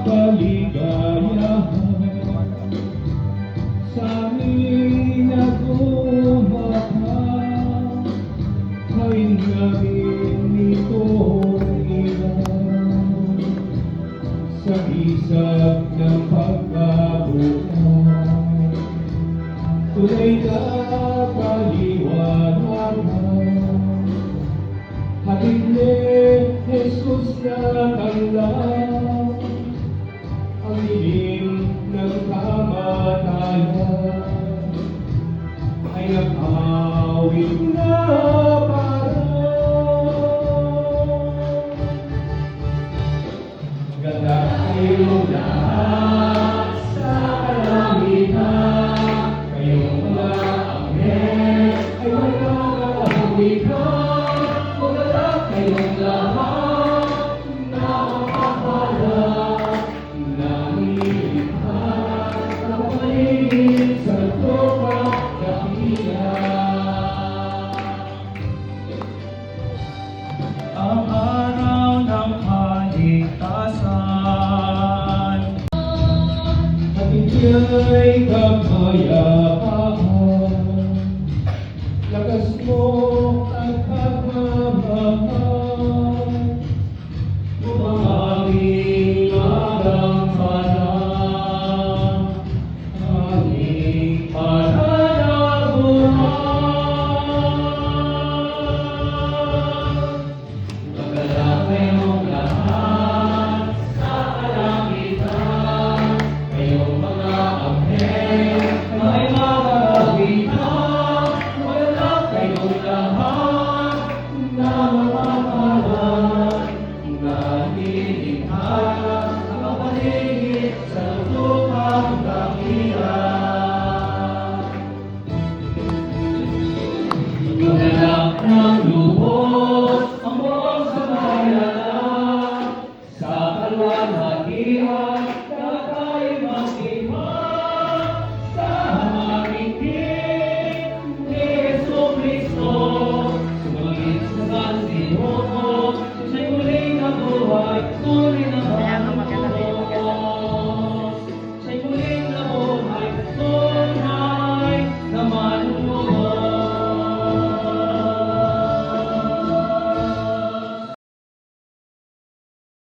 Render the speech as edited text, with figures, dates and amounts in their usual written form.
Kaligayahan sa aming nagumahal, gawin namin itong ilan sa isag ng pagkabuhay. Tunay na kaliwanagan, hatid ni Jesus na kanlang ang hiling ng kamatayan ay nag-awit na parang ganda kayong lahat sa kalangitan, kayong mga anghel ay mananahalikan, maganda kayong lahat na makahala. Ang araw ng kaligtasan at ito'y kapayapaan, lakas